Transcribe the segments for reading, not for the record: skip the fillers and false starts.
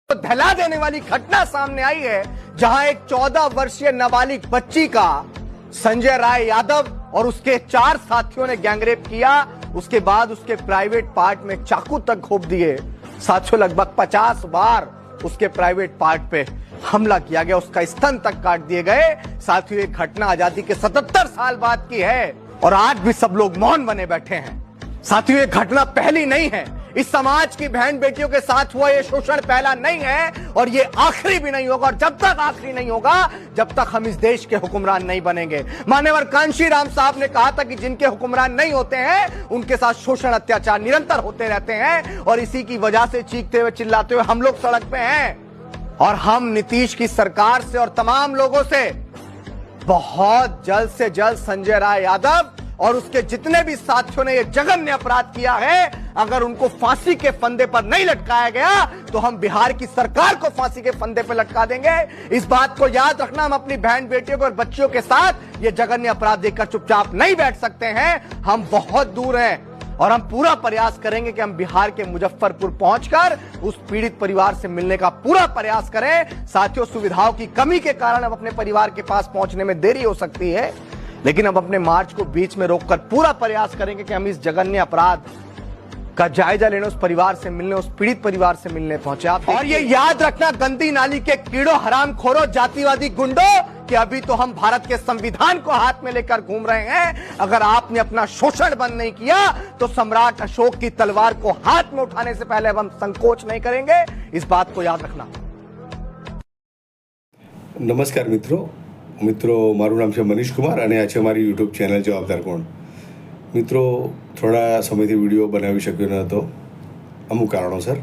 तो दहला देने वाली घटना सामने आई है जहां एक 14 वर्षीय नाबालिग बच्ची का संजय राय यादव और उसके 4 साथियों ने गैंगरेप किया। उसके बाद उसके प्राइवेट पार्ट में चाकू तक घोंप दिए। साथियों लगभग 50 बार उसके प्राइवेट पार्ट पे हमला किया गया, उसका स्तन तक काट दिए गए। साथियों, ये घटना आजादी के 77 साल बाद की है और आज भी सब लोग मौन बने बैठे हैं। साथियों, ये घटना पहली नहीं है। इस समाज की बहन बेटियों के साथ हुआ ये शोषण पहला नहीं है और ये आखिरी भी नहीं होगा। और जब तक आखिरी नहीं होगा, जब तक हम इस देश के हुक्मरान नहीं बनेंगे। मान्यवर कांशीराम साहब ने कहा था कि जिनके हुक्मरान नहीं होते हैं उनके साथ शोषण अत्याचार निरंतर होते रहते हैं और इसी की वजह से चीखते हुए चिल्लाते हुए हम लोग सड़क पे हैं। और हम नीतीश की सरकार से और तमाम लोगों से बहुत जल्द से जल्द संजय राय यादव और उसके जितने भी साथियों ने ये जघन्य अपराध किया है, अगर उनको फांसी के फंदे पर नहीं लटकाया गया तो हम बिहार की सरकार को फांसी के फंदे पर लटका देंगे। इस बात को याद रखना। हम अपनी बहन बेटियों को और बच्चियों के साथ ये जघन्य अपराध देखकर चुपचाप नहीं बैठ सकते हैं। हम बहुत दूर हैं और हम पूरा प्रयास करेंगे कि हम बिहार के मुजफ्फरपुर पहुंचकर उस पीड़ित परिवार से मिलने का पूरा प्रयास करें। साथियों, सुविधाओं की कमी के कारण अब अपने परिवार के पास पहुंचने में देरी हो सकती है, लेकिन अब अपने मार्च को बीच में रोककर पूरा प्रयास करेंगे कि हम इस जघन्य अपराध का जायजा लेने, उस परिवार से मिलने, उस पीड़ित परिवार से मिलने पहुंचे। आप और ये याद रखना, गंदी नाली के कीड़ों, हरामखोरों, जातिवादी गुंडों, कि अभी तो हम भारत के संविधान को हाथ में लेकर घूम रहे हैं। अगर आपने अपना शोषण बंद नहीं किया तो सम्राट अशोक की तलवार को हाथ में उठाने से पहले अब हम संकोच नहीं करेंगे। इस बात को याद रखना। नमस्कार मित्रों, मारू नाम है मनीष कुमार और आज हमारी यूट्यूब चैनल जवाबदार कोण। मित्रों, थोड़ा समयથી વિડીયો બનાવી શક્યો ન હતો અમુક કારણોસર।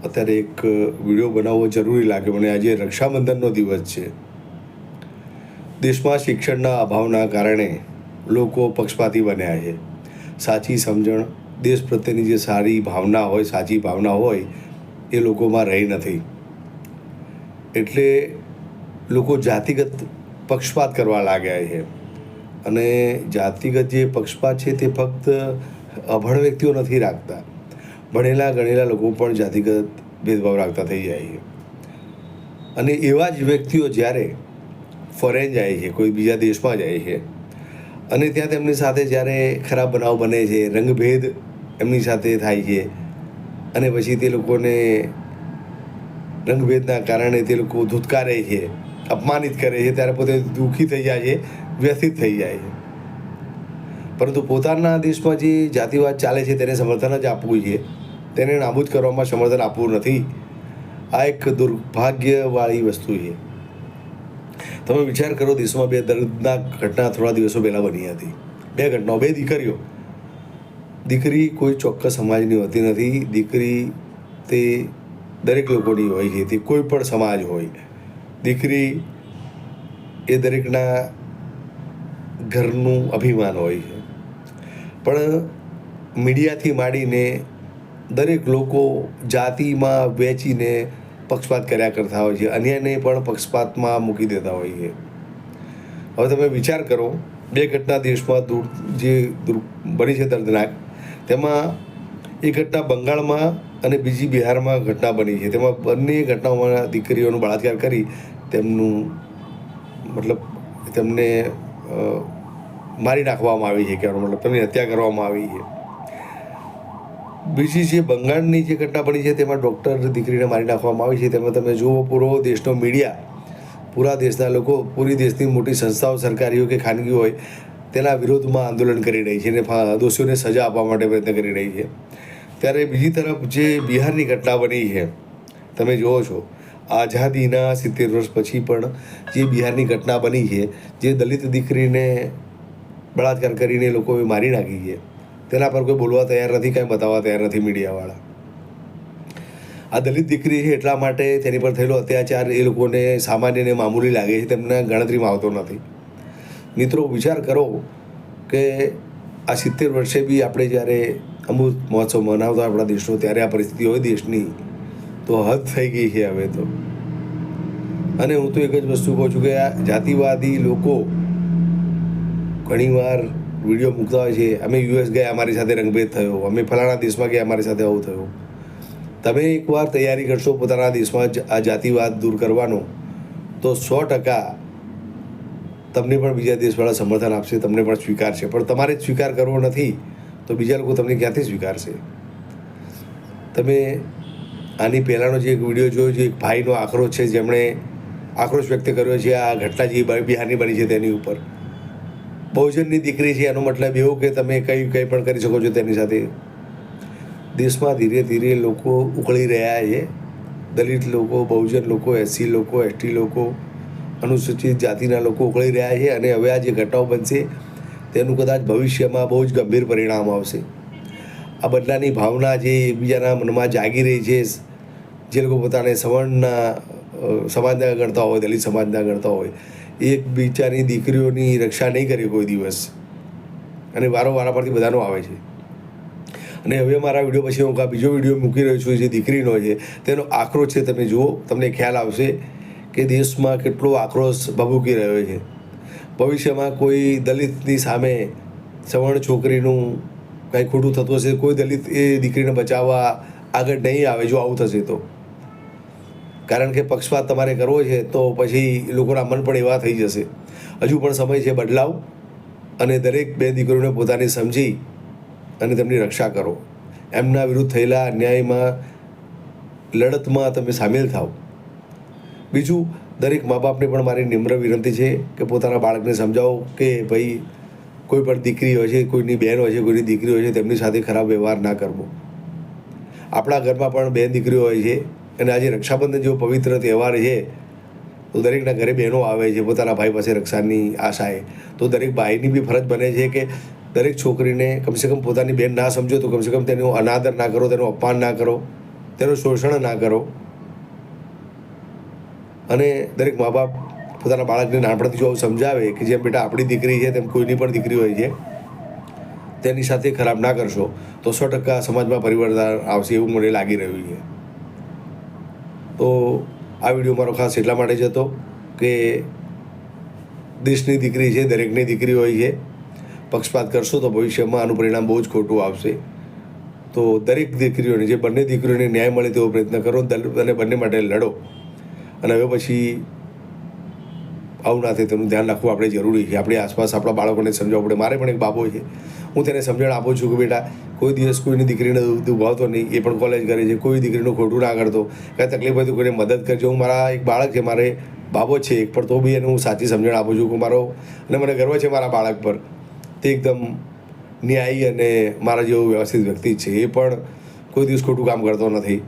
અત્યારે એક વિડીયો બનાવવો જરૂરી લાગે મને। આજે રક્ષાબંધનનો દિવસ છે। દેશમાં શિક્ષણના અભાવના કારણે લોકો પક્ષપાતી બન્યા છે। સાચી સમજણ, દેશ પ્રત્યેની જે સારી ભાવના હોય, સાચી ભાવના હોય એ લોકોમાં રહી નથી। એટલે લોકો જાતિગત પક્ષપાત કરવા લાગ્યા છે અને જાતિગત જે પક્ષપાત છે તે ફક્ત અભણ વ્યક્તિઓ નથી રાખતા, ભણેલા ગણેલા લોકો પણ જાતિગત ભેદભાવ રાખતા થઈ જાય છે। અને એવા જ વ્યક્તિઓ જ્યારે ફોરેન જાય છે, કોઈ બીજા દેશમાં જાય છે અને ત્યાં તેમની સાથે જ્યારે ખરાબ બનાવ બને છે, રંગભેદ એમની સાથે થાય છે અને પછી તે લોકોને રંગભેદના કારણે તે લોકો ધૂતકારે છે, અપમાનિત કરે છે, ત્યારે પોતે દુઃખી થઈ જાય છે, વ્યથિત થઈ જાય છે। પરંતુ પોતાના દેશમાં જે જાતિવાદ ચાલે છે તેને સમર્થન જ આપવું છે, તેને નાબૂદ કરવામાં સમર્થન આપવું નથી। આ એક દુર્ભાગ્યવાળી વસ્તુ છે। તમે વિચાર કરો, દેશમાં 2 દર્દનાક ઘટના થોડા દિવસો પહેલાં બની હતી। 2 ઘટનાઓ, 2 દીકરીઓ। દીકરી કોઈ ચોક્કસ સમાજની હોતી નથી। દીકરી તે દરેક લોકોની હોય છે, તે કોઈ પણ સમાજ હોય। દીકરી એ દરેકના ઘરનું અભિમાન હોય છે। પણ મીડિયાથી માંડીને દરેક લોકો જાતિમાં વહેંચીને પક્ષપાત કર્યા કરતા હોય છે, અન્યને પણ પક્ષપાતમાં મૂકી દેતા હોય છે। હવે તમે વિચાર કરો, 2 ઘટના દેશમાં બની છે દર્દનાક। તેમાં એક ઘટના બંગાળમાં અને બીજી બિહારમાં ઘટના બની છે। તેમાં બંને ઘટનાઓમાં દીકરીઓનો બળાત્કાર કરી તેમને મારી નાખવામાં આવી છે, કહેવાનો મતલબ તેમની હત્યા કરવામાં આવી છે। બીજી જે બંગાળની જે ઘટના બની છે તેમાં ડૉક્ટર દીકરીને મારી નાખવામાં આવી છે। તેમાં તમે જુઓ, પૂરો દેશનો મીડિયા, પૂરા દેશના લોકો, પૂરી દેશની મોટી સંસ્થાઓ, સરકારી હોય કે ખાનગી હોય, તેના વિરોધમાં આંદોલન કરી રહી છે અને દોષીઓને સજા આપવા માટે પ્રયત્ન કરી રહી છે। ત્યારે બીજી તરફ જે બિહારની ઘટના બની છે, તમે જુઓ છો, આઝાદીના 70 વર્ષ પછી પણ જે બિહારની ઘટના બની છે, જે દલિત દીકરીને બળાત્કાર કરીને લોકોએ મારી નાખી છે, તેના પર કોઈ બોલવા તૈયાર નથી, કાંઈ બતાવવા તૈયાર નથી મીડિયાવાળા। આ દલિત દીકરી છે એટલા માટે તેની પર થયેલો અત્યાચાર એ લોકોને સામાન્ય અને મામૂલી લાગે છે, તેમના ગણતરીમાં આવતો નથી। મિત્રો, વિચાર કરો કે આ 70 વર્ષે બી આપણે જ્યારે અમૃત મહોત્સવ મનાવતા આપણા દેશનો, ત્યારે આ પરિસ્થિતિ હોય દેશની તો હદ થઈ ગઈ છે હવે તો। અને હું તો એક જ વસ્તુ કહું છું કે આ જાતિવાદી લોકો ઘણીવાર વિડીયો મૂકતા હોય છે, અમે US ગયા, અમારી સાથે રંગભેદ થયો, અમે ફલાણા દેશમાં ગયા, અમારી સાથે આવું થયું। તમે એકવાર તૈયારી કરશો પોતાના દેશમાં આ જાતિવાદ દૂર કરવાનો, તો 100% તમને પણ બીજા દેશવાળા સમર્થન આપશે, તમને પણ સ્વીકારશે. પણ તમારે જ સ્વીકાર કરવો નથી તો બીજા લોકો તમને ક્યાંથી સ્વીકારશે? તમે આની પહેલાંનો જે એક વિડીયો જોયો, જે એક ભાઈનો આક્રોશ છે, જેમણે આક્રોશ વ્યક્ત કર્યો છે આ ઘટના જે બિહારની બની છે તેની ઉપર. બહુજનની દીકરી છે, એનો મતલબ એવું કે તમે કંઈ પણ કરી શકો છો તેની સાથે. દેશમાં ધીરે ધીરે લોકો ઉકળી રહ્યા છે. દલિત લોકો, બહુજન લોકો, એસસી લોકો, એસટી લોકો, અનુસૂચિત જાતિના લોકો ઉકળી રહ્યા છે. અને હવે આ જે ઘટનાઓ બનશે તેનું કદાચ ભવિષ્યમાં બહુ જ ગંભીર પરિણામ આવશે. આ બદલાની ભાવના જે એકબીજાના મનમાં જાગી રહી છે, જે લોકો પોતાને સમાજના ગણતા હોય, દલિત સમાજના ગણતા હોય, એકબીજાની દીકરીઓની રક્ષા નહીં કરી કોઈ દિવસ, અને વારંવાર પરથી બધાનો આવે છે. અને હવે મારા વિડીયો પછી હું બીજો વિડીયો મૂકી રહ્યો છું જે દીકરીનો છે, તેનો આક્રોશ છે. તમે જુઓ, તમને ખ્યાલ આવશે કે દેશમાં કેટલો આક્રોશ ભભૂકી રહ્યો છે. ભવિષ્યમાં કોઈ દલિતની સામે સવર્ણ છોકરીનું કંઈ ખોટું થતું હશે, કોઈ દલિત એ દીકરીને બચાવવા આગળ નહીં આવે જો આવું થશે તો. કારણ કે પક્ષપાત તમારે કરવો છે તો પછી લોકોના મન પણ એવા થઈ જશે. હજુ પણ સમય છે બદલાવ, અને દરેક બે દીકરીઓને પોતાની સમજી અને તેમની રક્ષા કરો. એમના વિરુદ્ધ થયેલા અન્યાયમાં લડતમાં તમે સામેલ થાઓ. બીજું, દરેક મા બાપને પણ મારી નિમ્ર વિનંતી છે કે પોતાના બાળકને સમજાવો કે ભાઈ કોઈ પણ દીકરી હોય છે, કોઈની બહેન હોય છે, કોઈની દીકરી હોય છે, તેમની સાથે ખરાબ વ્યવહાર ના કરવો. આપણા ઘરમાં પણ બેન દીકરીઓ હોય છે, અને આજે રક્ષાબંધન જેવો પવિત્ર તહેવાર છે તો દરેકના ઘરે બહેનો આવે છે પોતાના ભાઈ પાસે રક્ષાની આશાએ. તો દરેક ભાઈની બી ફરજ બને છે કે દરેક છોકરીને કમસે કમ પોતાની બહેન ના સમજો તો કમસે કમ તેનો અનાદર ના કરો, તેનું અપમાન ના કરો, તેનું શોષણ ના કરો. અને દરેક મા બાપ પોતાના બાળકને નાનપણથી જો સમજાવે કે જેમ બેટા આપણી દીકરી છે તેમ કોઈની પણ દીકરી હોય છે, તેની સાથે ખરાબ ના કરશો તો 100% સમાજમાં પરિવર્તન આવશે એવું મને લાગી રહ્યું છે. તો આ વિડીયો મારો ખાસ એટલા માટે જ હતો કે દેશની દીકરી છે, દરેકની દીકરી હોય છે. પક્ષપાત કરશો તો ભવિષ્યમાં આનું પરિણામ બહુ જ ખોટું આવશે. તો દરેક દીકરીઓને, જે બંને દીકરીઓને ન્યાય મળે તેવો પ્રયત્ન કરો અને બંને માટે લડો. અને હવે પછી આવું ના થાય તેનું ધ્યાન રાખવું આપણે જરૂરી છે. આપણી આસપાસ આપણા બાળકોને સમજાવવું પડે. મારે પણ એક બાબો છે, હું તેને સમજણ આપું છું કે બેટા કોઈ દિવસ કોઈની દીકરીને દુભાવતો નહીં, એ પણ કોલેજ કરે છે, કોઈ દીકરીનું ખોટું ના કરતો, કાંઈ તકલીફ હોય તો કોઈને મદદ કરજો. હું મારા એક બાળક છે, મારે બાબો છે એક, પણ તો બી એને હું સાચી સમજણ આપું છું કે મારો, અને મને ગર્વ છે મારા બાળક પર, તે એકદમ ન્યાયી અને મારા જેવો વ્યવસ્થિત વ્યક્તિ છે. એ પણ કોઈ દિવસ ખોટું કામ કરતો નથી,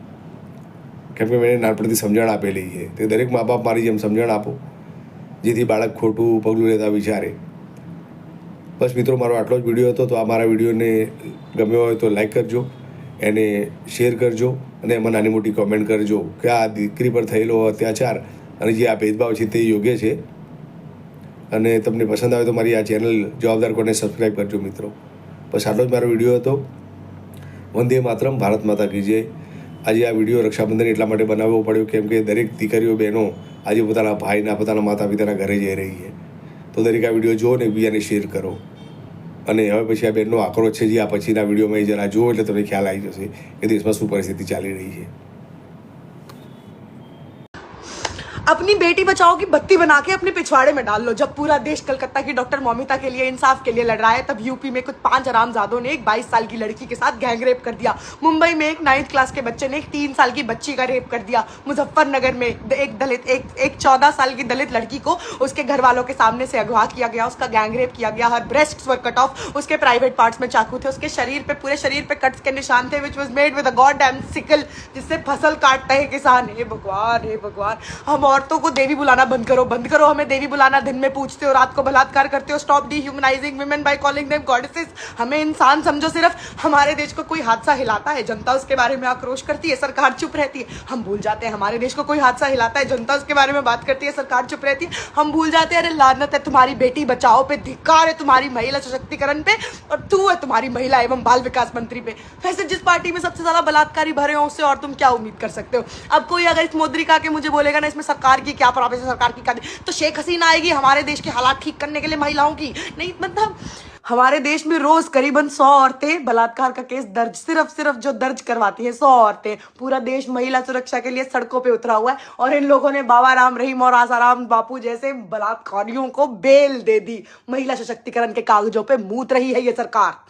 કેમ કે મેં નાનપણથી સમજણ આપેલી છે. તે દરેક મા બાપ મારી જેમ સમજણ આપો જેથી બાળક ખોટું પગલું લેતા વિચારે. બસ મિત્રો, મારો આટલો જ વિડીયો હતો. તો આ મારા વિડીયોને ગમ્યો હોય તો લાઈક કરજો, એને શેર કરજો, અને એમાં નાની મોટી કોમેન્ટ કરજો કે આ દીકરી પર થયેલો અત્યાચાર અને જે આ ભેદભાવ છે તે યોગ્ય છે. અને તમને પસંદ આવે તો મારી આ ચેનલ જવાબદાર કોને સબસ્ક્રાઈબ કરજો મિત્રો. બસ આટલો જ મારો વિડીયો હતો. વંદે માતરમ, ભારત માતા કી જય. આજે આ વિડીયો રક્ષાબંધન એટલા માટે બનાવવો પડ્યો કેમ કે દરેક દીકરીઓ બહેનો આજે પોતાના ભાઈના, પોતાના માતા પિતાના ઘરે જઈ રહી છે. તો દરેક આ વિડીયો જુઓ ને એકબીજાને શેર કરો. અને હવે પછી આ બહેનનો આક્રોશ છે જે આ પછીના વિડીયોમાં જરા જુઓ એટલે તમને ખ્યાલ આવી જશે કે દેશમાં શું પરિસ્થિતિ ચાલી રહી છે. अपनी बेटी बचाओ की बत्ती बना के अपने पिछवाड़े में डाल लो. जब पूरा देश कलकत्ता की डॉक्टर मौमिता के लिए, इंसाफ के लिए लड़ रहा है, तब यूपी में कुछ 5 हरामजादों ने एक 22 साल की लड़की के साथ गैंग रेप कर दिया. मुंबई में एक 9th क्लास के बच्चे ने एक 3 साल की बच्ची का रेप कर दिया. मुजफ्फरनगर में एक 14 साल की दलित लड़की को उसके घर वालों के सामने से अगवा किया गया, उसका गैंग रेप किया गया. हर ब्रेस्ट्स वर कट ऑफ, उसके प्राइवेट पार्ट्स में चाकू थे, उसके शरीर पे, पूरे शरीर पे कट्स के निशान थे, which was made with a god damn sickle, जिससे फसल काटता है किसान. हे भगवान, हे भगवान. हम औरतों को देवी बुलाना बंद करो, बंद करो. हमें देवी बुलाना, दिन में पूछते हो, रात को बलात्कार करते हो. Stop dehumanizing women by calling them goddesses. हमें इंसान समझो. सिर्फ हमारे देश को कोई हादसा हिलाता है, जनता उसके बारे में आक्रोश करती है, सरकार चुप रहती है. हम भूल जाते हैं हमारे देश को कोई हादसा हिलाता है, जनता उसके बारे में बात करती है, सरकार चुप रहती है. हम भूल जाते हैं अरे लानत है तुम्हारी बेटी बचाओ पे, धिक्कार है तुम्हारी महिला सशक्तिकरण पे, और तू है तुम्हारी महिला एवं बाल विकास मंत्री पे. वैसे जिस पार्टी में सबसे ज्यादा बलात्कारी भरे हो उससे और तुम क्या उम्मीद कर सकते हो. अब कोई अगर इस मुद्रिका के मुझे बोलेगा ना इसमें सरकार सरकार की, क्या प्रॉब्लम है सरकार की, क्या तो शेख हसीना आएगी हमारे देश के हालात ठीक करने के लिए महिलाओं की? नहीं, मतलब हमारे देश में रोज करीबन 100 औरतें बलात्कार का केस दर्ज, सिर्फ जो दर्ज करवाती हैं 100 औरतें। पूरा देश महिला सुरक्षा के लिए सड़कों पे उतरा हुआ है और इन लोगों ने बाबा राम रहीम और आसाराम बापू जैसे बलात्कारियों को बेल दे दी। महिला सशक्तिकरण के कागजों पे मूत रही है ये सरकार।